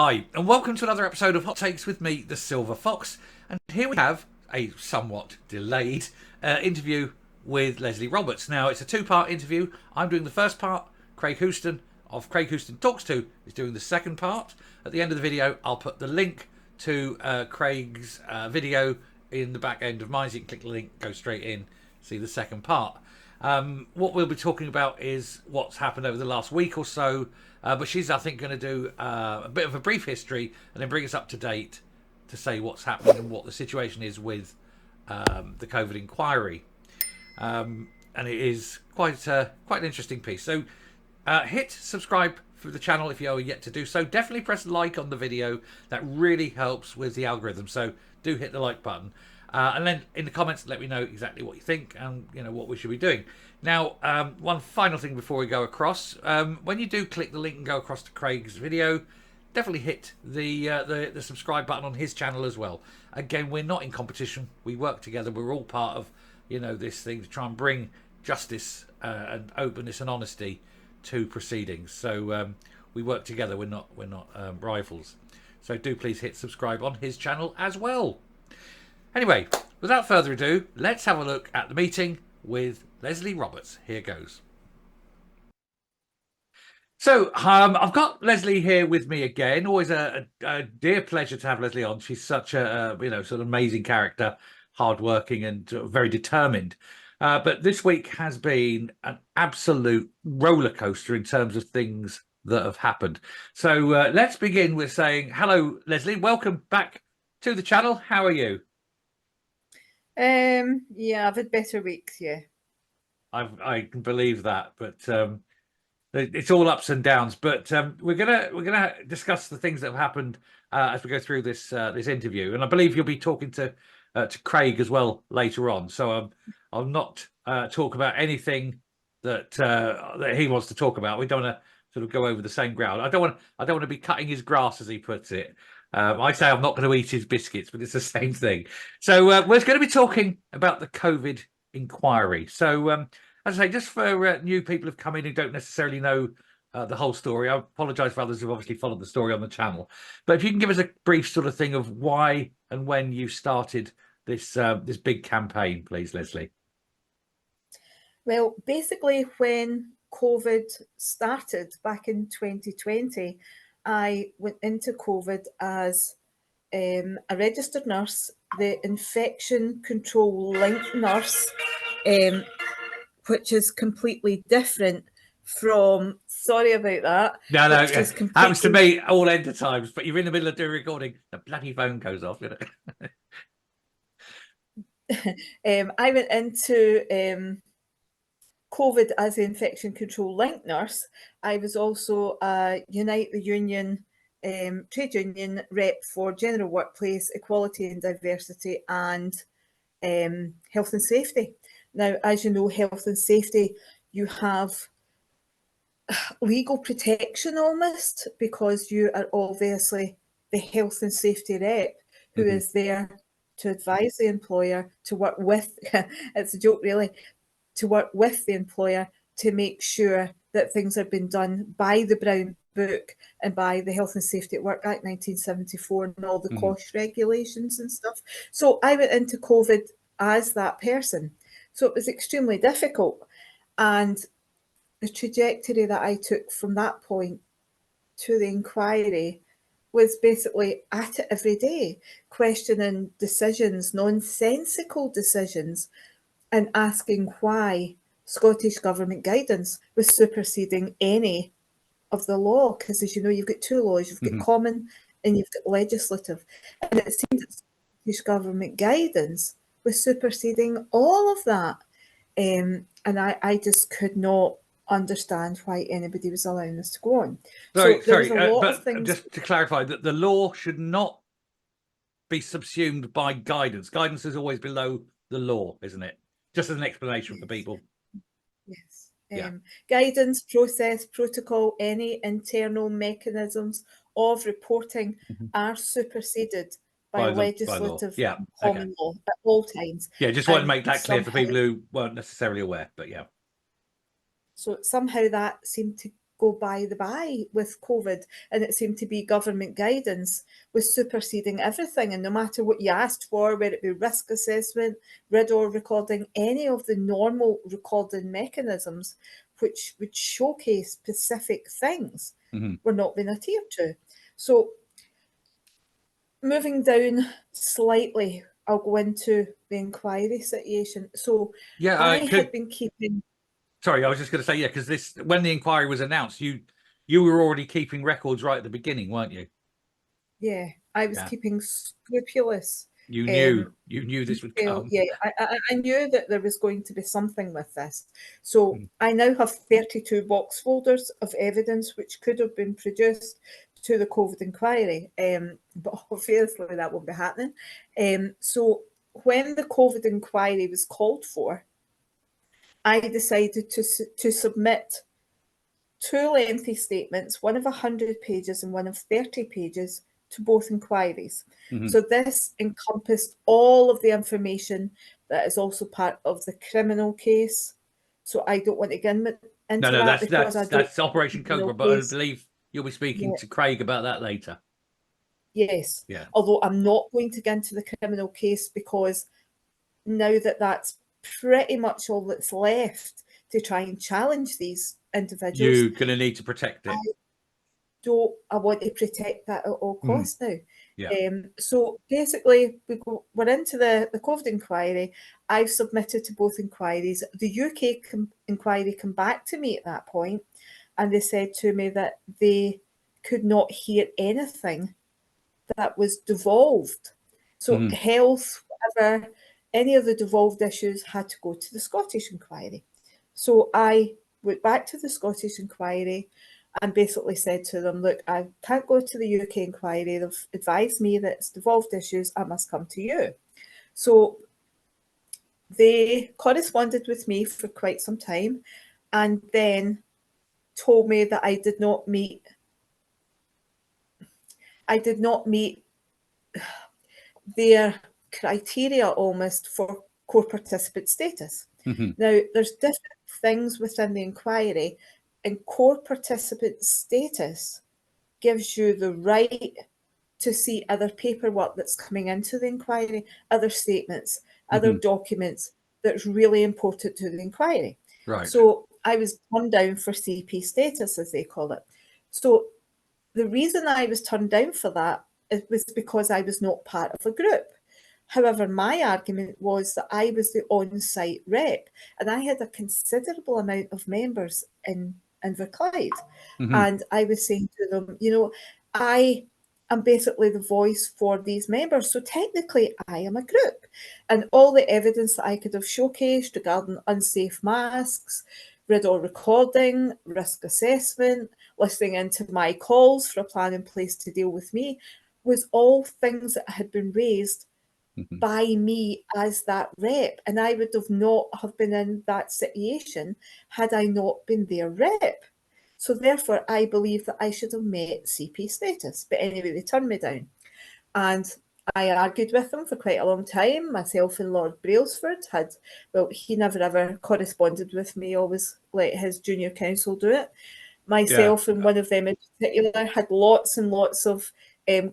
Hi, and welcome to another episode of Hot Takes with me, the Silver Fox. And here we have a somewhat delayed interview with Lesley Roberts. Now, it's a two-part interview. I'm doing the first part. Craig Houston of Craig Houston Talks To is doing the second part. At the end of the video, I'll put the link to Craig's video in the back end of mine. So you can click the link, go straight in, see the second part. What we'll be talking about is what's happened over the last week or so. But she's, I think, going to do a bit of a brief history and then bring us up to date to say what's happening and what the situation is with the COVID inquiry. And it is quite an interesting piece. So hit subscribe for the channel if you are yet to do so. Definitely press like on the video. That really helps with the algorithm. So do hit the like button. And then in the comments, let me know exactly what you think and what we should be doing. Now, one final thing before we go across. When you do click the link and go across to Craig's video, definitely hit the subscribe button on his channel as well. Again, we're not in competition. We work together. We're all part of this thing to try and bring justice and openness and honesty to proceedings. So we work together. We're not rivals. So do please hit subscribe on his channel as well. Anyway, without further ado, let's have a look at the meeting with Lesley Roberts. Here goes. So I've got Lesley here with me again. Always a dear pleasure to have Lesley on. She's such a sort of amazing character, hardworking and very determined. But this week has been an absolute roller coaster in terms of things that have happened. So let's begin with saying hello, Lesley. Welcome back to the channel. How are you? Yeah, I've had better weeks, yeah. I can believe that, but it's all ups and downs. But we're gonna discuss the things that have happened as we go through this interview, and I believe you'll be talking to Craig as well later on. So I'll not talk about anything that he wants to talk about. We don't want to sort of go over the same ground. I don't want to be cutting his grass, as he puts it. I say I'm not going to eat his biscuits, but it's the same thing. So we're going to be talking about the COVID inquiry. So as I say, just for new people who've come in who don't necessarily know the whole story, I apologise for others who've obviously followed the story on the channel. But if you can give us a brief sort of thing of why and when you started this big campaign, please, Lesley. Well, basically, when COVID started back in 2020, I went into COVID as a registered nurse, the infection control link nurse, which is completely different from, sorry about that. No, happens to me all end of times, but you're in the middle of doing recording, the bloody phone goes off, I went into COVID as the infection control link nurse. I was also a Unite the Union trade union rep for general workplace equality and diversity and health and safety. Now, as you know, health and safety, you have legal protection almost, because you are obviously the health and safety rep who is there to advise the employer, to work with, it's a joke really, to work with the employer to make sure that things are being done by the Brown Book and by the Health and Safety at Work Act 1974 and all the COSH regulations and stuff. So I went into COVID as that person. So it was extremely difficult. And the trajectory that I took from that point to the inquiry was basically at it every day, questioning decisions, nonsensical decisions, and asking why Scottish Government guidance was superseding any of the law. Because as you know, you've got two laws, you've got common and you've got legislative. And it seemed that Scottish Government guidance was superseding all of that. And I just could not understand why anybody was allowing us to go on. Sorry, but just to clarify, that the law should not be subsumed by guidance. Guidance is always below the law, isn't it? Just as an explanation for people. Yes. Guidance, process, protocol, any internal mechanisms of reporting are superseded by legislative common law at all times. Yeah, just want to make that clear for people who weren't necessarily aware, but yeah. So somehow that seemed to go by the by with COVID, and it seemed to be government guidance was superseding everything. And no matter what you asked for, whether it be risk assessment, RIDDOR recording, any of the normal recording mechanisms which would showcase specific things were not being adhered to. So moving down slightly, I'll go into the inquiry situation. So Yeah, I had been keeping... Sorry, I was just going to say, yeah, because when the inquiry was announced, you were already keeping records right at the beginning, weren't you? Yeah, I was keeping scrupulous. You knew this would detail. come. Yeah, I knew that there was going to be something with this. So I now have 32 box folders of evidence which could have been produced to the COVID inquiry, but obviously that won't be happening. So when the COVID inquiry was called for, I decided to submit two lengthy statements, one of 100 pages and one of 30 pages, to both inquiries. So this encompassed all of the information that is also part of the criminal case. So I don't want to get into No, that because I don't... that's Operation Cobra, but I believe you'll be speaking to Craig about that later. Yes. Yeah. Although I'm not going to get into the criminal case, because now that that's pretty much all that's left to try and challenge these individuals, you're going to need to protect it. I want to protect that at all costs now. Yeah. So basically, we're into the COVID inquiry. I've submitted to both inquiries. The UK inquiry came back to me at that point, and they said to me that they could not hear anything that was devolved. So health, whatever, any of the devolved issues had to go to the Scottish inquiry. So I went back to the Scottish inquiry and basically said to them, look, I can't go to the UK inquiry. They've advised me that it's devolved issues. I must come to you. So they corresponded with me for quite some time, and then told me that I did not meet their criteria almost for core participant status. Now, there's different things within the inquiry, and core participant status gives you the right to see other paperwork that's coming into the inquiry, other statements, other documents that's really important to the inquiry. Right. So I was turned down for CP status, as they call it. So the reason I was turned down for that was because I was not part of a group. However, my argument was that I was the on-site rep, and I had a considerable amount of members in Inverclyde. And I was saying to them, you know, I am basically the voice for these members. So technically I am a group. And all the evidence that I could have showcased regarding unsafe masks, RIDDOR recording, risk assessment, listening into my calls for a plan in place to deal with me, was all things that had been raised by me as that rep. And I would have not have been in that situation had I not been their rep. So therefore, I believe that I should have met CP status. But anyway, they turned me down. And I argued with them for quite a long time. Myself and Lord Brailsford he never ever corresponded with me, always let his junior counsel do it. Myself and one of them in particular had lots and lots of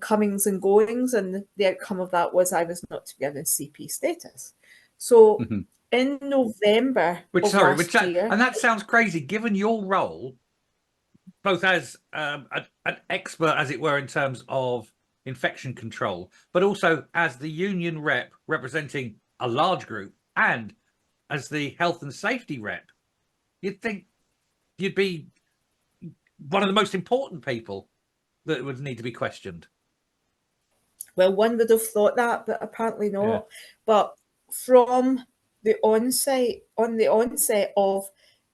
comings and goings, and the outcome of that was I was not to be given CP status. So in November last year... And that sounds crazy, given your role, both as an expert, as it were, in terms of infection control, but also as the union rep representing a large group and as the health and safety rep. You'd think you'd be one of the most important people that would need to be questioned. Well, one would have thought that, but apparently not. Yeah. But from the onset of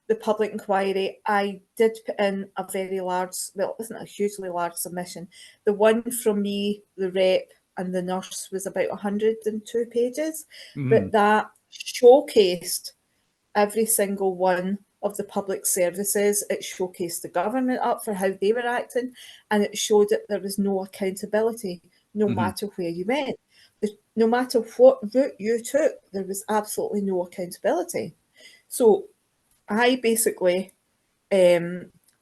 the public inquiry, I did put in a very large, well, it wasn't a hugely large submission. The one from me, the rep, and the nurse was about 102 pages, but that showcased every single one of the public services. It showcased the government up for how they were acting, and it showed that there was no accountability, no matter where you went. No matter what route you took, there was absolutely no accountability. So I basically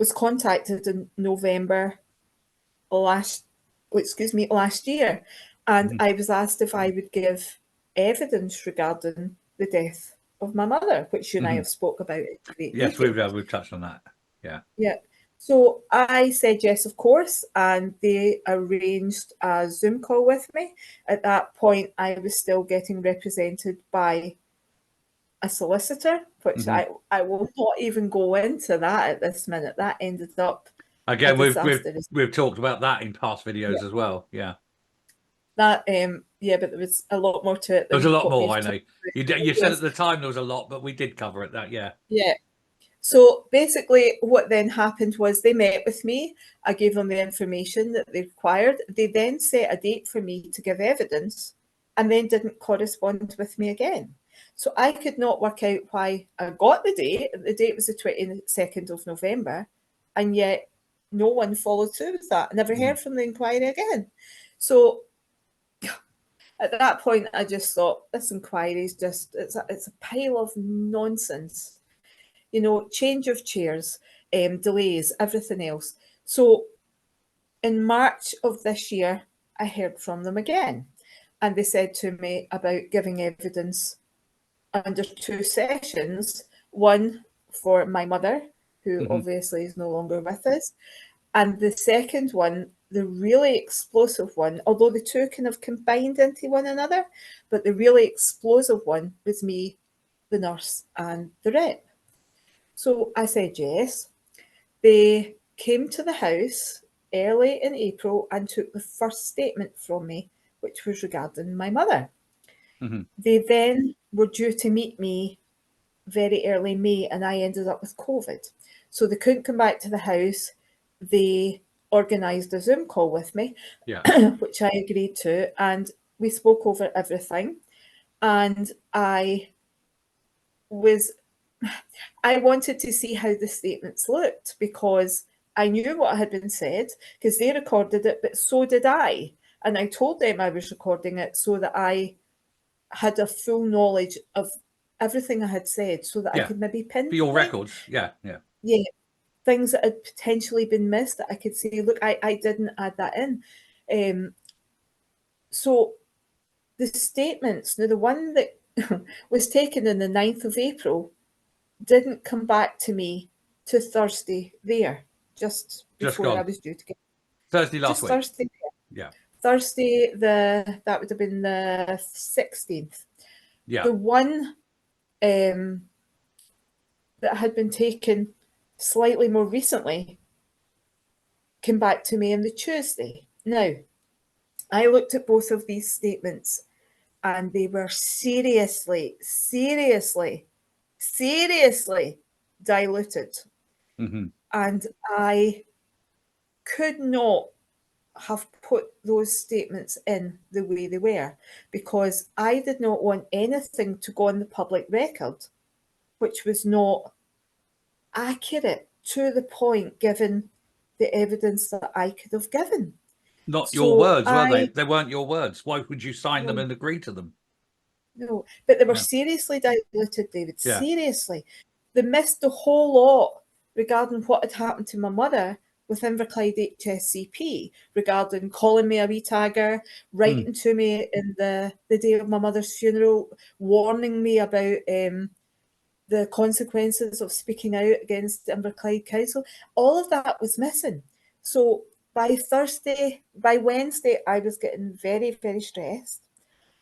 was contacted in November last year, and I was asked if I would give evidence regarding the death of my mother, which you and I have spoke about in great Yes, detail. we've touched on that. Yeah. Yeah. So I said yes, of course, and they arranged a Zoom call with me. At that point, I was still getting represented by a solicitor, which I will not even go into that at this minute. That ended up a Again, disaster. we've talked about that in past videos Yeah. as well. Yeah. That yeah, but there was a lot more to it There's a than lot what more, we've I talked know. about. You said at Yes. the time there was a lot, but we did cover it. That, yeah. Yeah. So basically, what then happened was they met with me. I gave them the information that they required. They then set a date for me to give evidence and then didn't correspond with me again. So I could not work out why I got the date. The date was the 22nd of November, and yet no one followed through with that. I never heard from the inquiry again. So at that point, I just thought, this inquiry is just, it's a pile of nonsense. You know, change of chairs, delays, everything else. So in March of this year, I heard from them again, and they said to me about giving evidence under two sessions, one for my mother, who obviously is no longer with us, and the second one, the really explosive one, although the two kind of combined into one another, but the really explosive one was me, the nurse, and the rep. So I said yes. They came to the house early in April and took the first statement from me, which was regarding my mother. They then were due to meet me very early May, and I ended up with COVID. So they couldn't come back to the house. They organised a Zoom call with me, Yeah. which I agreed to, and we spoke over everything. And was I wanted to see how the statements looked because I knew what had been said because they recorded it, but so did I. And I told them I was recording it so that I had a full knowledge of everything I had said so that I Yeah. could maybe For your pinpoint, records. Yeah. Yeah. yeah, things that had potentially been missed that I could say, look, I didn't add that in. So the statements, now the one that was taken on the 9th of April didn't come back to me to Thursday there, just Just before I gone. was due to get Thursday last just week. Thursday. Yeah. Thursday that would have been the 16th. Yeah. The one that had been taken slightly more recently came back to me on the Tuesday. Now, I looked at both of these statements and they were seriously diluted. And I could not have put those statements in the way they were because I did not want anything to go on the public record which was not accurate to the point given the evidence that I could have given. Not your So words, were they? They weren't your words. Why would you sign them no, and agree to them? no, but they were Yeah. seriously diluted, David, Yeah. seriously. They missed the whole lot regarding what had happened to my mother with Inverclyde HSCP, regarding calling me a wee tagger, writing to me in the day of my mother's funeral, warning me about the consequences of speaking out against Inverclyde Council. All of that was missing. So by Wednesday, I was getting very, very stressed.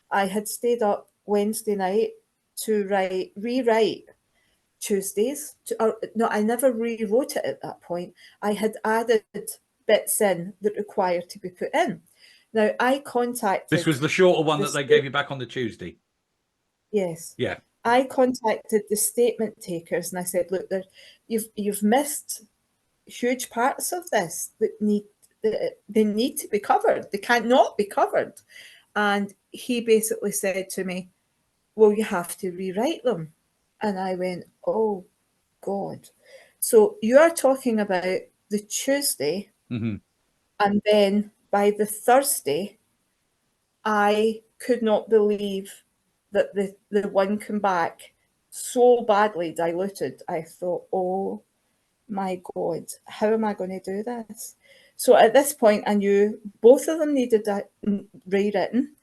I had stayed up Wednesday night to rewrite Tuesdays. No, I never rewrote it at that point. I had added bits in that required to be put in. Now, I This contacted was the shorter one the that they state. gave you back on the Tuesday. Yes. Yeah. I contacted the statement takers and I said, look, you've missed huge parts of this they need to be covered. They can't not be covered. And he basically said to me, well, you have to rewrite them. And I went, oh, God. So you are talking about the Tuesday, and then by the Thursday, I could not believe that the one came back so badly diluted. I thought, oh my God, how am I going to do this? So at this point, I knew both of them needed that rewritten,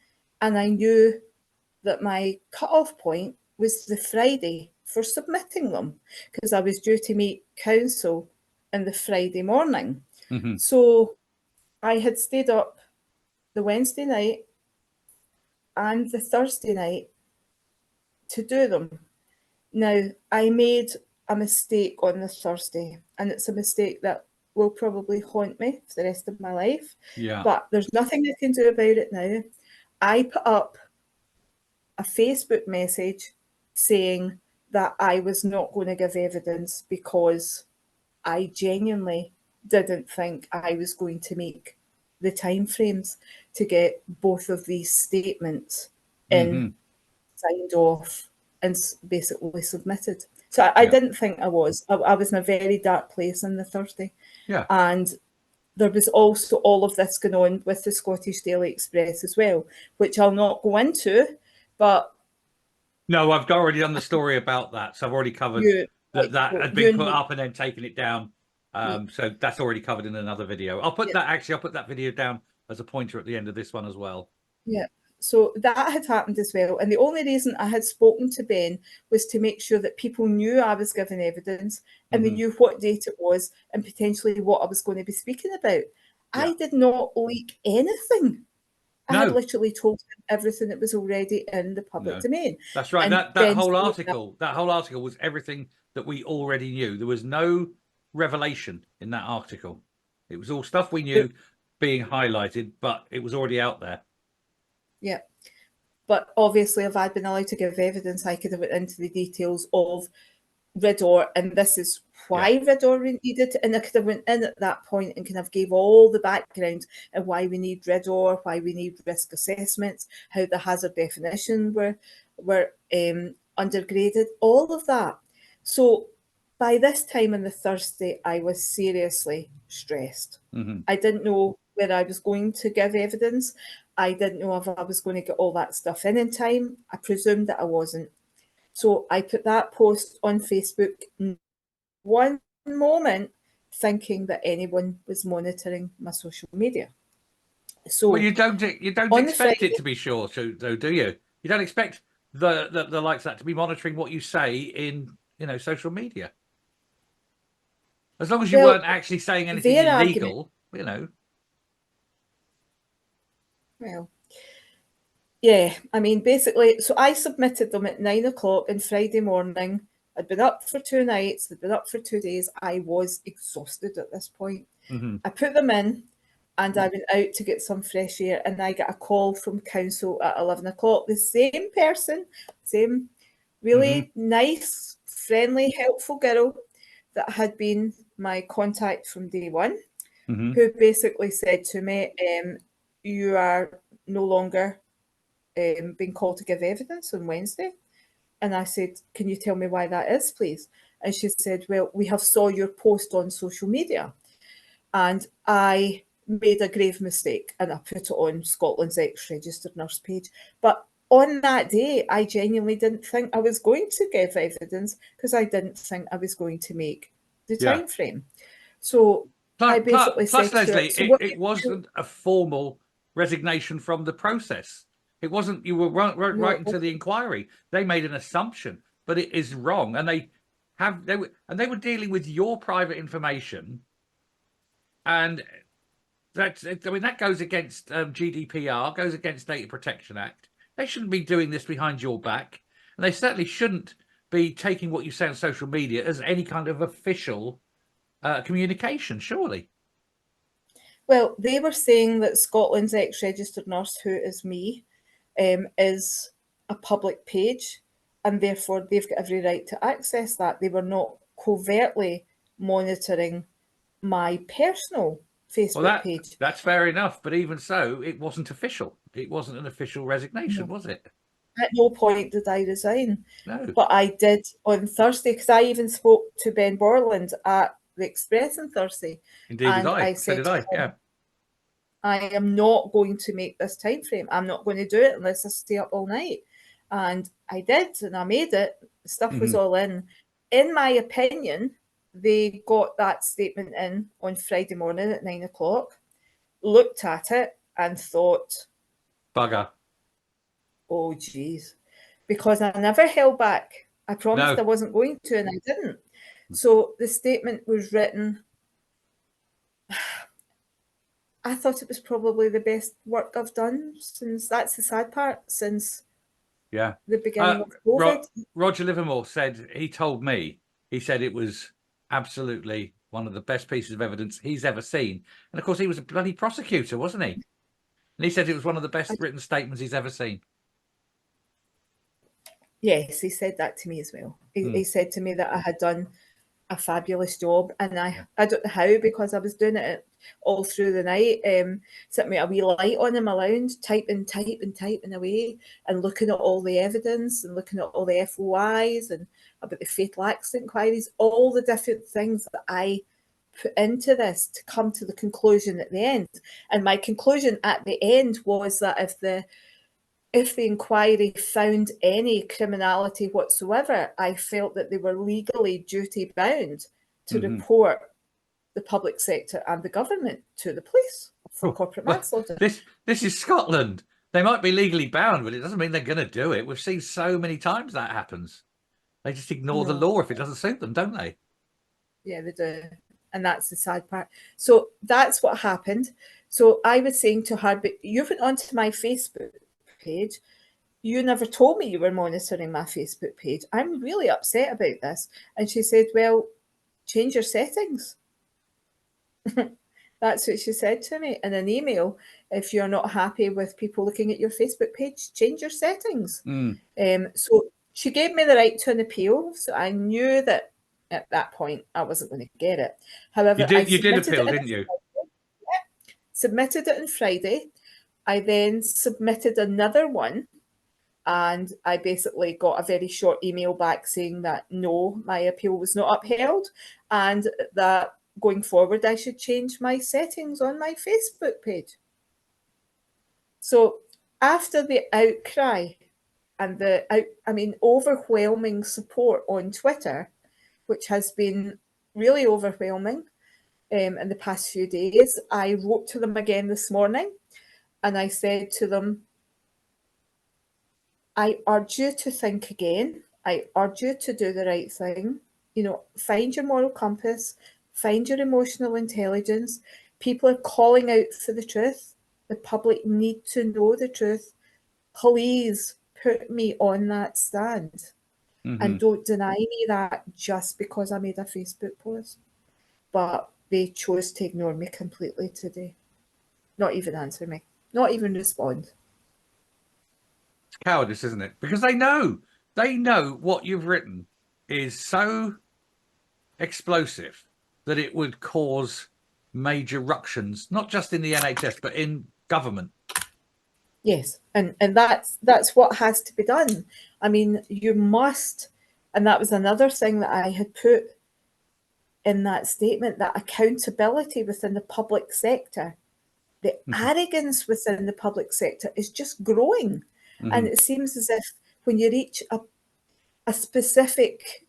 and I knew that my cut-off point was the Friday for submitting them, because I was due to meet council on the Friday morning. Mm-hmm. So I had stayed up the Wednesday night and the Thursday night to do them. Now, I made a mistake on the Thursday, and it's a mistake that will probably haunt me for the rest of my life. Yeah. But there's nothing I can do about it now. I put up a Facebook message saying that I was not going to give evidence because I genuinely didn't think I was going to make the timeframes to get both of these statements in, Mm-hmm. signed off, and basically submitted. So I Yeah. didn't think I was. I was in a very dark place on the Thursday. Yeah. And there was also all of this going on with the Scottish Daily Express as well, which I'll not go into, but No, I've already done the story about that. So I've already covered you, that well, had been you put know, up and then taken it down. So that's already covered in another video. I'll put that video down as a pointer at the end of this one as well. yeah. So that had happened as well. And the only reason I had spoken to Ben was to make sure that people knew I was giving evidence and they knew what date it was and potentially what I was going to be speaking about. Yeah. I did not leak anything. I had No. literally told him everything that was already in the public No. domain. That's right. And That Ben whole said article was everything that we already knew. There was no revelation in that article. It was all stuff we knew being highlighted, but it was already out there. yeah. But obviously, if I'd been allowed to give evidence, I could have went into the details of Ridor, and this is why Ridor needed, and I could have went in at that point and kind of gave all the background of why we need Ridor, why we need risk assessments, how the hazard definition were undergraded, all of that. So by this time on the Thursday, I was seriously stressed. I didn't know where I was going to give evidence. I didn't know if I was going to get all that stuff in time. I presumed that I wasn't. So I put that post on Facebook one moment thinking that anyone was monitoring my social media. So Well, you don't on the expect Friday, it to be sure, though, do you? You don't expect the likes of that to be monitoring what you say in social media. As long as you well, weren't actually saying anything their argument, illegal, well, yeah, I mean, basically, so I submitted them at 9 o'clock on Friday morning. I'd been up for 2 nights, I'd been up for 2 days. I was exhausted at this point. I put them in and I went out to get some fresh air, and I got a call from council at 11 o'clock. The same person, same really nice, friendly, helpful girl that had been my contact from day one, who basically said to me, you are no longer being called to give evidence on Wednesday. And I said, can you tell me why that is, please? And she said, well, we have saw your post on social media. And I made a grave mistake and I put it on Scotland's ex-registered nurse page. But on that day, I genuinely didn't think I was going to give evidence because I didn't think I was going to make the yeah. time frame. So I basically Plus, said to her, Lesley, so what it wasn't a formal resignation from the process. It wasn't. You were right into the inquiry. They made an assumption, but it is wrong, and they were dealing with your private information, and that goes against GDPR, goes against Data Protection Act. They shouldn't be doing this behind your back, and they certainly shouldn't be taking what you say on social media as any kind of official communication, surely. Well, they were saying that Scotland's ex-registered nurse, who is me, is a public page, and therefore they've got every right to access that. They were not covertly monitoring my personal Facebook page. That's fair enough, but even so, it wasn't official. It wasn't an official resignation, was it? At no point did I resign. No. But I did on Thursday, because I even spoke to Ben Borland at the Express on Thursday. Indeed, and did I. I So said did I. Yeah. I am not going to make this time frame. I'm not going to do it unless I stay up all night. And I did, and I made it. The stuff was all in. In my opinion, they got that statement in on Friday morning at 9 o'clock, looked at it and thought, Bugger. oh, geez, because I never held back. I promised No. I wasn't going to, and I didn't. So the statement was written. I thought it was probably the best work I've done since, that's the sad part, since Yeah. the beginning of COVID. Roger Livermore said, he told me, he said it was absolutely one of the best pieces of evidence he's ever seen. And of course, he was a bloody prosecutor, wasn't he? And he said it was one of the best written statements he's ever seen. Yes, he said that to me as well. He said to me that I had done a fabulous job, and I don't know how, because I was doing it all through the night, sitting with a wee light on in my lounge, typing away, and looking at all the evidence and looking at all the FOIs and about the fatal accident inquiries, all the different things that I put into this to come to the conclusion at the end. And my conclusion at the end was that if the inquiry found any criminality whatsoever, I felt that they were legally duty bound to report the public sector and the government to the police for corporate manslaughter. This is Scotland. They might be legally bound, but it doesn't mean they're going to do it. We've seen so many times that happens. They just ignore the law if it doesn't suit them, don't they? Yeah, they do. And that's the sad part. So that's what happened. So I was saying to her, but you went onto my Facebook page. You never told me you were monitoring my Facebook page. I'm really upset about this. And she said, well, change your settings. That's what she said to me in an email. If you're not happy with people looking at your Facebook page, change your settings. So she gave me the right to an appeal. So I knew that at that point I wasn't going to get it. However, you did appeal, didn't you? Submitted it on Friday. I then submitted another one, and I basically got a very short email back saying that no, my appeal was not upheld, and that going forward I should change my settings on my Facebook page. So after the outcry and overwhelming support on Twitter, which has been really overwhelming in the past few days, I wrote to them again this morning, and I said to them, I urge you to think again. I urge you to do the right thing. Find your moral compass, find your emotional intelligence. People are calling out for the truth. The public need to know the truth. Please put me on that stand. And don't deny me that just because I made a Facebook post. But they chose to ignore me completely today. Not even answer me. Not even respond. It's cowardice, isn't it? Because they know what you've written is so explosive that it would cause major ructions, not just in the NHS, but in government. Yes, and that's what has to be done. I mean, you must, and that was another thing that I had put in that statement, that accountability within the public sector, the arrogance within the public sector is just growing. And it seems as if when you reach a specific,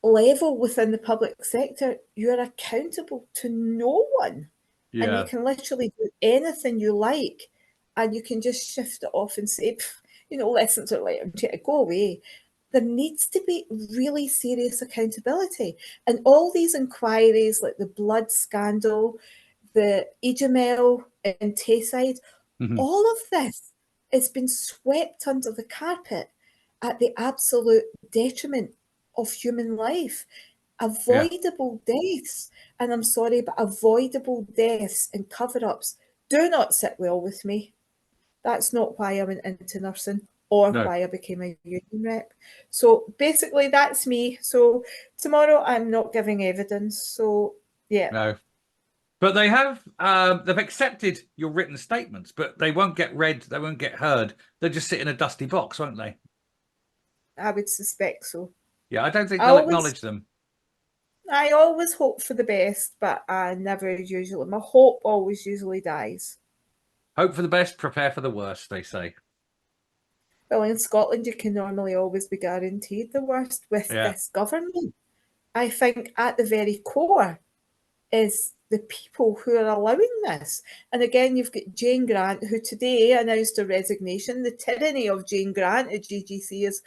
level within the public sector, you're accountable to no one. Yeah. And you can literally do anything you like, and you can just shift it off and say, lessons are like, go away. There needs to be really serious accountability. And all these inquiries, like the blood scandal, the Ejimel and Tayside, all of this has been swept under the carpet at the absolute detriment of human life. Avoidable deaths, and I'm sorry, but avoidable deaths and cover-ups do not sit well with me. That's not why I went into nursing or why I became a union rep. So basically that's me. So tomorrow I'm not giving evidence. So yeah. No. But they have, they've accepted your written statements, but they won't get read, they won't get heard. They'll just sit in a dusty box, won't they? I would suspect so. Yeah, I don't think they'll acknowledge them. I always hope for the best, but I never usually, my hope always usually dies. Hope for the best, prepare for the worst, they say. Well, in Scotland, you can normally always be guaranteed the worst with this government. I think at the very core is the people who are allowing this. And again, you've got Jane Grant, who today announced her resignation. The tyranny of Jane Grant at GGC is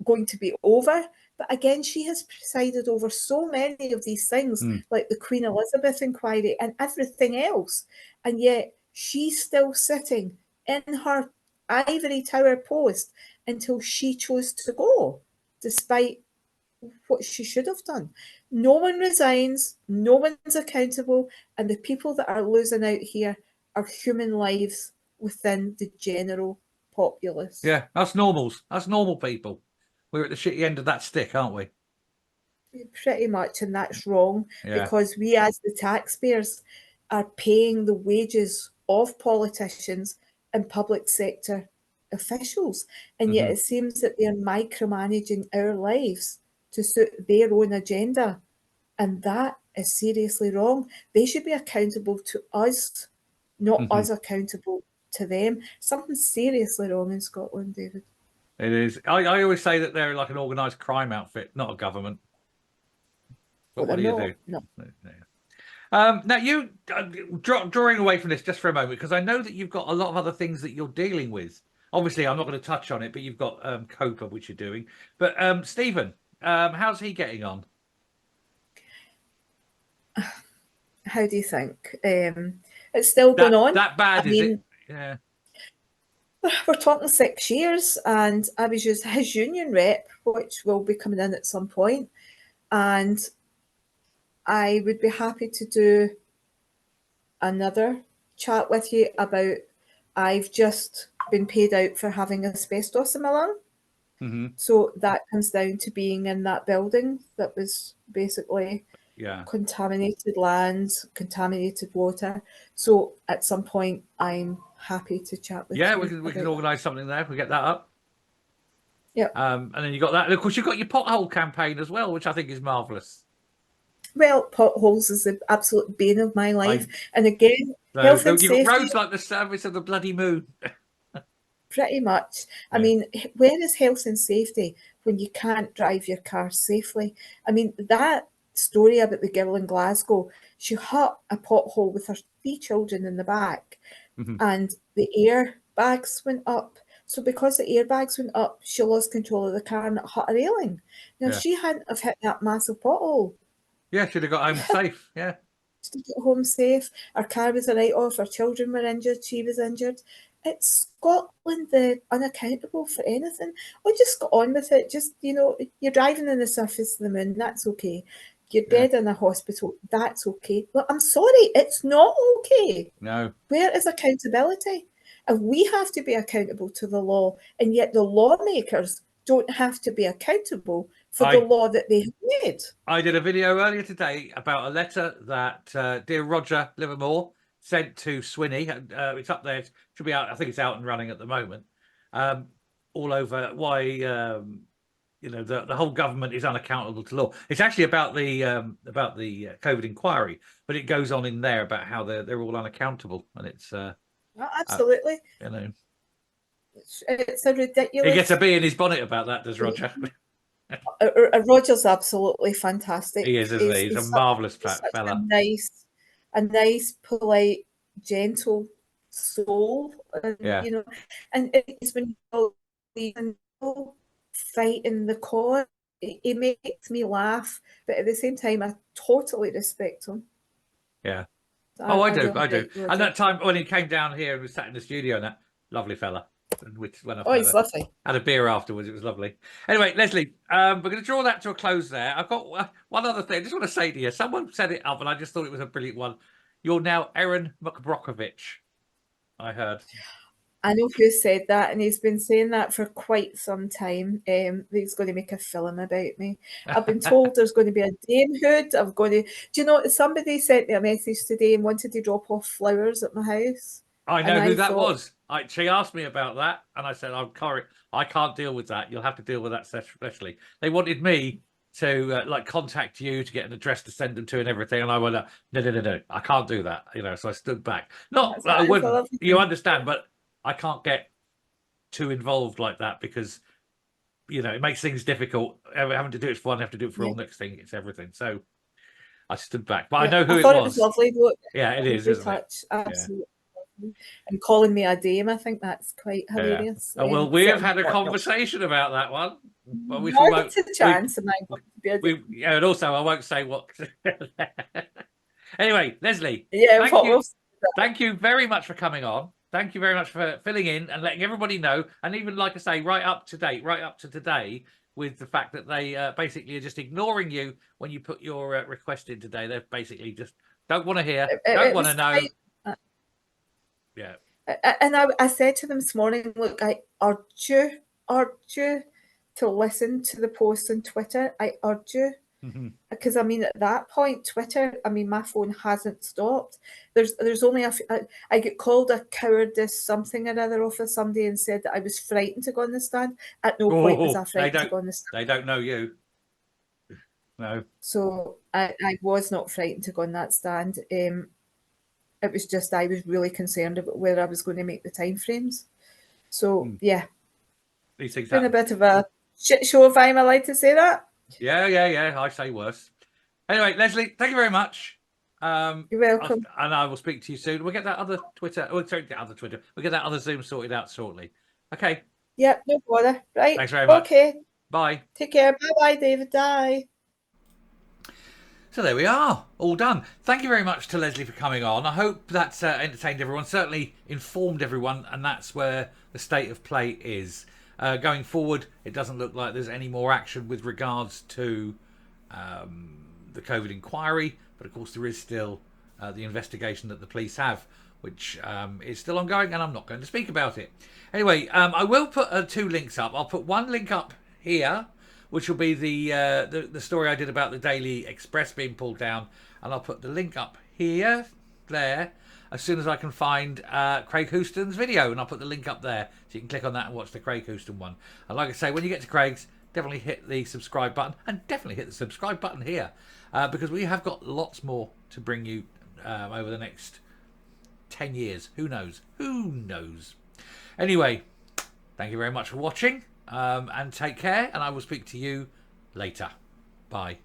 going to be over. But again, she has presided over so many of these things, like the Queen Elizabeth inquiry and everything else. And yet she's still sitting in her ivory tower post until she chose to go, despite what she should have done. No one resigns, no one's accountable, and the people that are losing out here are human lives within the general populace. Yeah, us normals, us normal people. We're at the shitty end of that stick, aren't we? Pretty much, and that's wrong, Yeah. because we as the taxpayers are paying the wages of politicians and public sector officials, and yet it seems that they're micromanaging our lives to suit their own agenda, and that is seriously wrong. They should be accountable to us, not us accountable to them. Something's seriously wrong in Scotland, David. It is. I always say that they're like an organised crime outfit, not a government. But what do you do? No. Now, you drawing away from this just for a moment, because I know that you've got a lot of other things that you're dealing with. Obviously, I'm not going to touch on it, but you've got COPA, which you're doing. But Stephen, how's he getting on? How do you think? It's still going on. That bad, is it? Yeah. We're talking 6 years, and I was just his union rep, which will be coming in at some point, and I would be happy to do another chat with you about, I've just been paid out for having asbestos in my lung. So that comes down to being in that building that was basically contaminated land, contaminated water. So at some point, I'm happy to chat with you. Yeah, we can organise something there if we get that up. Yeah. And then you got that. And of course, you've got your pothole campaign as well, which I think is marvellous. Well, potholes is the absolute bane of my life. And again, health and safety. You've got roads like the service of the bloody moon. Pretty much. I mean, where is health and safety when you can't drive your car safely? I mean, that story about the girl in Glasgow, she hit a pothole with her 3 children in the back, and the airbags went up. So because the airbags went up, she lost control of the car and it hit a railing. Now, if she hadn't have hit that massive pothole, she'd have got home safe. Yeah. To get home safe. Our car was a write-off, our children were injured, she was injured. It's Scotland, the unaccountable for anything. We just got on with it. Just, you're driving on the surface of the moon, that's okay. You're dead in a hospital, that's okay. Well, I'm sorry, it's not okay. No. Where is accountability? And we have to be accountable to the law, and yet the lawmakers don't have to be accountable for the law that they have made. I did a video earlier today about a letter that dear Roger Livermore sent to Swinney. It's up there. It should be out. I think it's out and running at the moment. All over why the whole government is unaccountable to law. It's actually about the COVID inquiry, but it goes on in there about how they're all unaccountable, and it's absolutely. It's a ridiculous. He gets a bee in his bonnet about that, does Roger? Roger's absolutely fantastic. He is, isn't he? He's a marvellous fella. A nice, polite, gentle soul. And, and it's when you're fighting the cause, it makes me laugh, but at the same time, I totally respect him. Yeah. I do. And that time when he came down here and was sat in the studio, and that lovely fella. Which when he's lovely. Had a beer afterwards, it was lovely. Anyway, Lesley, we're going to draw that to a close there. I've got one other thing I just want to say to you. Someone set it up, and I just thought it was a brilliant one. You're now Erin McBrockovich, I heard. I know who said that, and he's been saying that for quite some time. He's going to make a film about me. I've been told there's going to be a damehood. Do you know, somebody sent me a message today and wanted to drop off flowers at my house. I know who that was. She asked me about that, and I said, I can't deal with that. You'll have to deal with that, especially. They wanted me to contact you to get an address to send them to and everything, and I went, no, I can't do that. So I stood back. Not that I wouldn't. You understand, but I can't get too involved like that because it makes things difficult. Having to do it for one, have to do it for Yeah. all. Next thing, it's everything. So I stood back, but I Yeah, know who I it thought it was was. lovely though. Yeah, it is, Lovely isn't it? touch, Yeah. absolutely lovely. And calling me a dame, I think that's quite Yeah. hilarious. Oh, well, we have Certainly had a not conversation about that one, but which we not won't. a chance am I going to be a dame. Yeah, and also I won't say what. Anyway, Lesley, Yeah, thank what you. we'll Thank you very much for coming on. Thank you very much for filling in and letting everybody know. And even, like I say, right up to date, right up to today, with the fact that they basically are just ignoring you when you put your request in today. They're basically just don't want to hear, don't it want to was know. quite, Yeah. and I said to them this morning, look, I urge you to listen to the post on Twitter. I urge you. Because I mean, at that point, Twitter, I mean, my phone hasn't stopped. There's only I get called a cowardice something or other off of somebody and said that I was frightened to go on the stand. At no point was I Oh, frightened to go on the stand. they don't know you. No. So I was not frightened to go on that stand. It was just I was really concerned about where I was going to make the timeframes. So yeah, These things been a happen. bit of a shit show if I'm allowed to say that. Yeah. I say worse. Anyway, Lesley, thank you very much. You're welcome. And I will speak to you soon. We'll get that other Twitter. Oh, sorry, the other Twitter. We'll get that other Zoom sorted out shortly. Okay. Yep, no bother. Right. Thanks very much. Okay. Bye. Take care. Bye bye, David. Bye. So there we are, all done. Thank you very much to Lesley for coming on. I hope that's entertained everyone, certainly informed everyone, and that's where the state of play is. Going forward, it doesn't look like there's any more action with regards to the COVID inquiry, but of course there is still the investigation that the police have, which is still ongoing, and I'm not going to speak about it. Anyway, I will put 2 links up. I'll put one link up here, which will be the story I did about the Daily Express being pulled down, and I'll put the link up here, there, as soon as I can find Craig Houston's video, and I'll put the link up there, so you can click on that and watch the Craig Houston one. And like I say, when you get to Craig's, definitely hit the subscribe button, and definitely hit the subscribe button here, because we have got lots more to bring you over the next 10 years. Who knows? Who knows? Anyway, thank you very much for watching. And take care, and I will speak to you later. Bye.